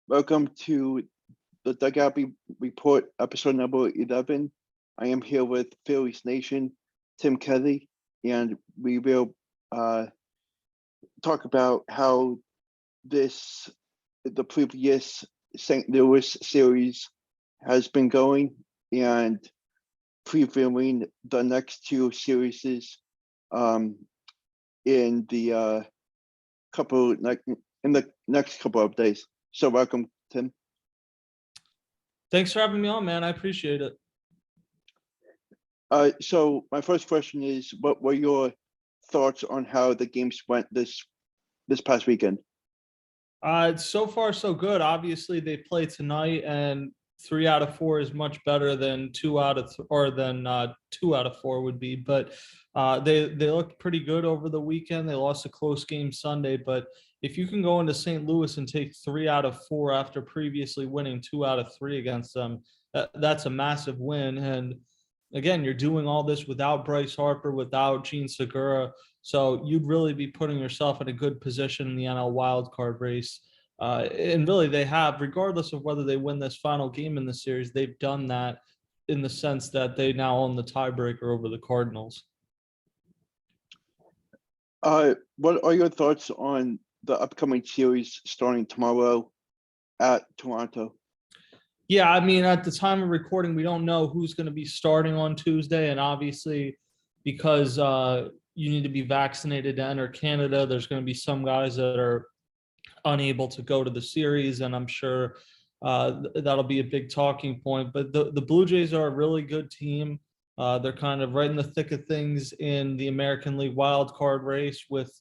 Welcome to the Dugout Report, episode number 11. I am here with Phillies Nation, Tim Kelly, and we will talk about how the previous St. Louis series has been going and previewing the next two series in the next couple of days. So welcome, Tim. Thanks for having me on, man. I appreciate it. So my first question is, what were your thoughts on how the games went this past weekend? So far, so good. Obviously, they play tonight, and 3 out of 4 is much better than 2 out of 2 out of 4 would be. But they looked pretty good over the weekend. They lost a close game Sunday, but if you can go into St. Louis and take 3 out of 4 after previously winning 2 out of 3 against them, that's a massive win. And again, you're doing all this without Bryce Harper, without Gene Segura. So you'd really be putting yourself in a good position in the NL wildcard race. And really, they have, regardless of whether they win this final game in the series, they've done that in the sense that they now own the tiebreaker over the Cardinals. What are your thoughts on the upcoming series starting tomorrow at Toronto? Yeah, I mean, at the time of recording, we don't know who's going to be starting on Tuesday. And obviously, because you need to be vaccinated to enter Canada, there's going to be some guys that are unable to go to the series. And I'm sure that'll be a big talking point. But the Blue Jays are a really good team. They're kind of right in the thick of things in the American League wild card race with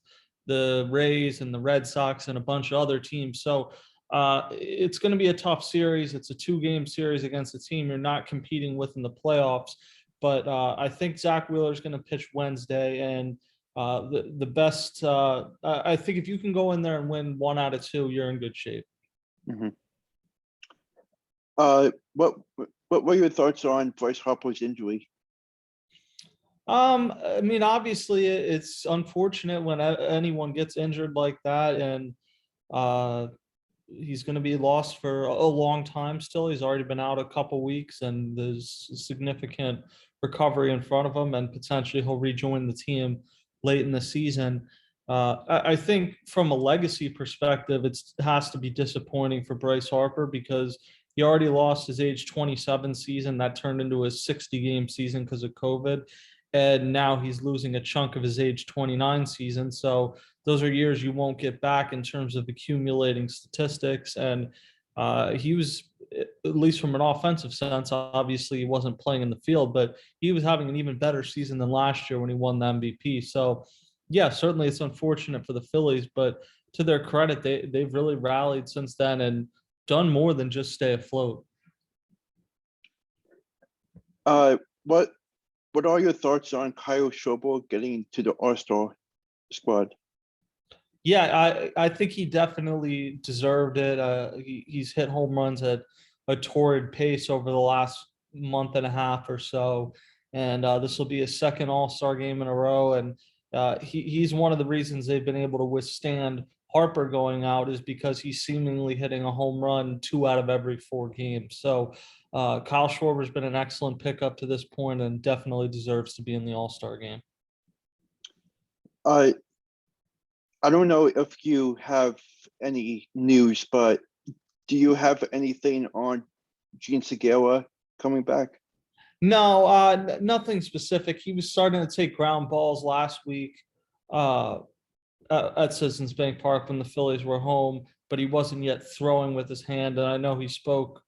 the Rays and the Red Sox and a bunch of other teams. So it's going to be a tough series. It's a 2-game series against a team you're not competing with in the playoffs. But I think Zach Wheeler is going to pitch Wednesday, and the best. I think if you can go in there and win 1 out of 2, you're in good shape. Mm-hmm. What were your thoughts on Bryce Harper's injury? I mean, obviously, it's unfortunate when anyone gets injured like that, and he's going to be lost for a long time still. He's already been out a couple weeks, and there's significant recovery in front of him, and potentially he'll rejoin the team late in the season. I think from a legacy perspective, it has to be disappointing for Bryce Harper because he already lost his age 27 season. That turned into a 60-game season because of COVID. And now he's losing a chunk of his age 29 season. So those are years you won't get back in terms of accumulating statistics. And he was, at least from an offensive sense, obviously he wasn't playing in the field, but he was having an even better season than last year when he won the MVP. So yeah, certainly it's unfortunate for the Phillies, but to their credit, they've really rallied since then and done more than just stay afloat. What are your thoughts on Kyle Schwarber getting to the All-Star squad? Yeah, I think he definitely deserved it. He's hit home runs at a torrid pace over the last month and a half or so. And this will be his second All-Star game in a row. And he's one of the reasons they've been able to withstand Harper going out is because he's seemingly hitting a home run 2 out of every 4 games. So Kyle Schwarber's been an excellent pickup to this point and definitely deserves to be in the All-Star game. I don't know if you have any news, but do you have anything on Gene Segura coming back? No, nothing specific. He was starting to take ground balls last week at Citizens Bank Park when the Phillies were home, but he wasn't yet throwing with his hand. And I know he spoke,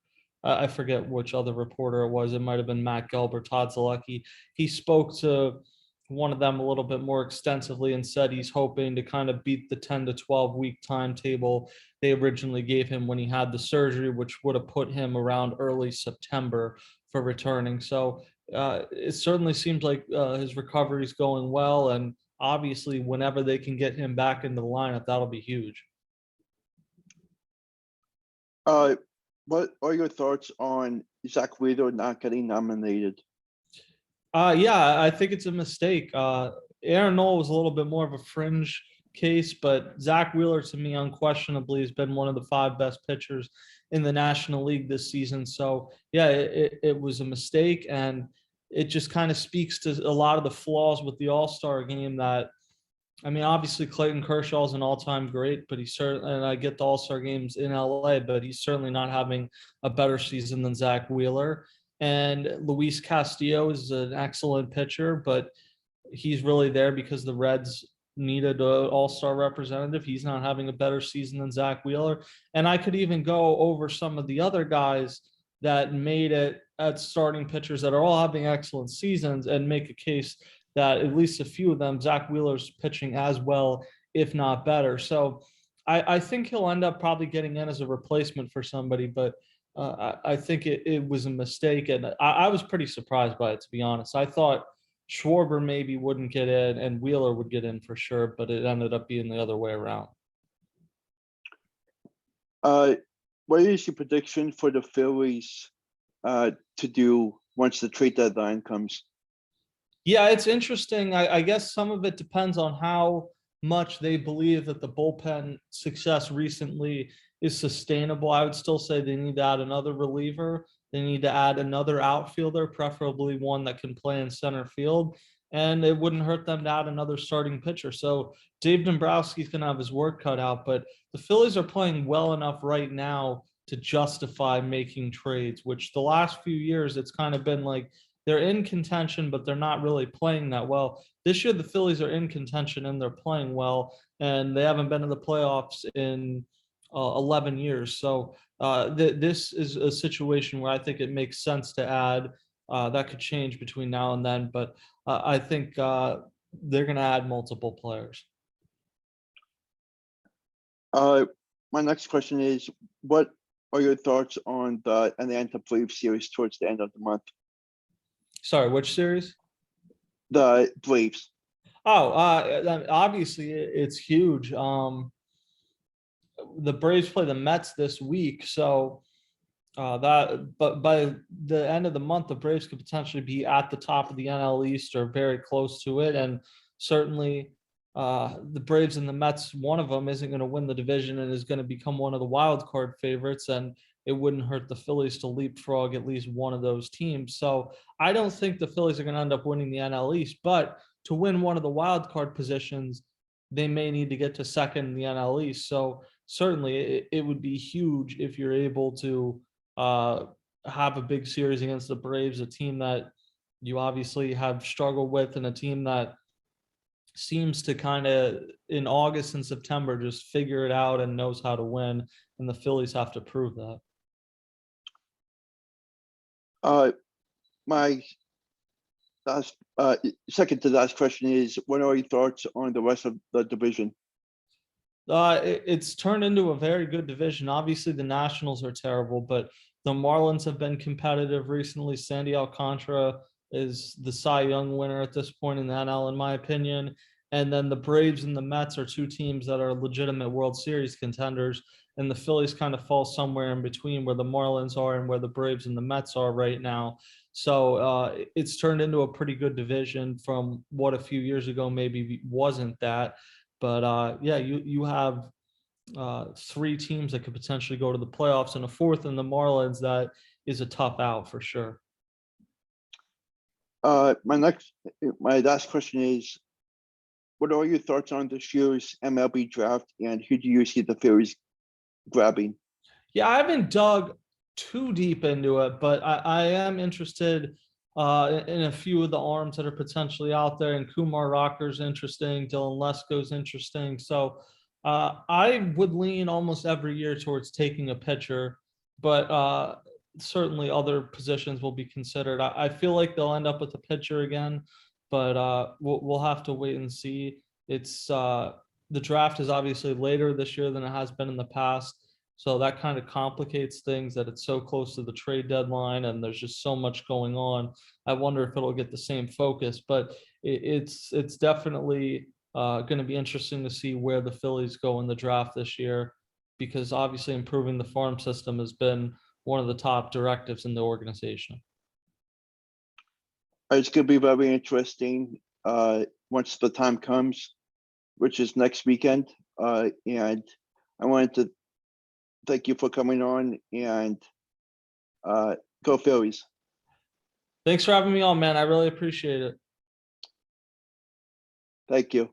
I forget which other reporter it was. It might have been Matt Gelb or Todd Zalecki. He spoke to one of them a little bit more extensively and said he's hoping to kind of beat the 10 to 12 week timetable they originally gave him when he had the surgery, which would have put him around early September for returning. So it certainly seems like his recovery is going well. And obviously, whenever they can get him back into the lineup, that'll be huge. What are your thoughts on Zach Wheeler not getting nominated? Yeah, I think it's a mistake. Aaron Nola was a little bit more of a fringe case, but Zach Wheeler to me unquestionably has been one of the 5 best pitchers in the National League this season. So yeah, it was a mistake, and it just kind of speaks to a lot of the flaws with the All-Star game. That, I mean, obviously Clayton Kershaw is an all-time great, but he's certainly, and I get the All-Star games in LA, but he's certainly not having a better season than Zach Wheeler. And Luis Castillo is an excellent pitcher, but he's really there because the Reds needed an all-star representative. He's not having a better season than Zach Wheeler. And I could even go over some of the other guys that made it at starting pitchers that are all having excellent seasons and make a case that at least a few of them, Zach Wheeler's pitching as well, if not better. So I think he'll end up probably getting in as a replacement for somebody, but I think it was a mistake. And I was pretty surprised by it, to be honest. I thought Schwarber maybe wouldn't get in and Wheeler would get in for sure, but it ended up being the other way around. What is your prediction for the Phillies to do once the trade deadline comes? Yeah, it's interesting. I guess some of it depends on how much they believe that the bullpen success recently is sustainable. I would still say they need to add another reliever. They need to add another outfielder, preferably one that can play in center field. And it wouldn't hurt them to add another starting pitcher. So Dave Dombrowski's going to have his work cut out, but the Phillies are playing well enough right now to justify making trades, which the last few years, it's kind of been like they're in contention, but they're not really playing that well. This year, the Phillies are in contention and they're playing well, and they haven't been to the playoffs in 11 years. So this is a situation where I think it makes sense to add. That could change between now and then, but I think they're going to add multiple players. My next question is, what are your thoughts on the Atlanta Braves series towards the end of the month? Sorry, which series? The Braves. Oh, obviously it's huge. The Braves play the Mets this week, so but by the end of the month, the Braves could potentially be at the top of the NL East or very close to it, and certainly the Braves and the Mets, one of them isn't going to win the division and is going to become one of the wild card favorites, and it wouldn't hurt the Phillies to leapfrog at least one of those teams. So I don't think the Phillies are going to end up winning the NL East, but to win one of the wild card positions, they may need to get to second in the NL East. So certainly it would be huge if you're able to have a big series against the Braves, a team that you obviously have struggled with, and a team that seems to kind of in August and September just figure it out and knows how to win, and the Phillies have to prove that. My last second to last question is, what are your thoughts on the rest of the division? It's turned into a very good division. Obviously, the Nationals are terrible, but the Marlins have been competitive recently. Sandy Alcantara is the Cy Young winner at this point in the NL, in my opinion. And then the Braves and the Mets are two teams that are legitimate World Series contenders. And the Phillies kind of fall somewhere in between where the Marlins are and where the Braves and the Mets are right now. So it's turned into a pretty good division from what a few years ago maybe wasn't that. But yeah, you have three teams that could potentially go to the playoffs, and a fourth in the Marlins that is a tough out for sure. My last question is, what are your thoughts on this year's MLB draft, and who do you see the Phillies grabbing? Yeah, I haven't dug too deep into it, but I am interested in a few of the arms that are potentially out there. And Kumar Rocker's interesting, Dylan Lesko's interesting. So I would lean almost every year towards taking a pitcher, but certainly other positions will be considered. I feel like they'll end up with a pitcher again, but we'll have to wait and see. It's the draft is obviously later this year than it has been in the past. So that kind of complicates things, that it's so close to the trade deadline and there's just so much going on. I wonder if it'll get the same focus, but it's definitely going to be interesting to see where the Phillies go in the draft this year, because obviously improving the farm system has been one of the top directives in the organization. It's going to be very interesting once the time comes. which is next weekend. And I wanted to thank you for coming on, and go Phillies. Thanks for having me on, man. I really appreciate it. Thank you.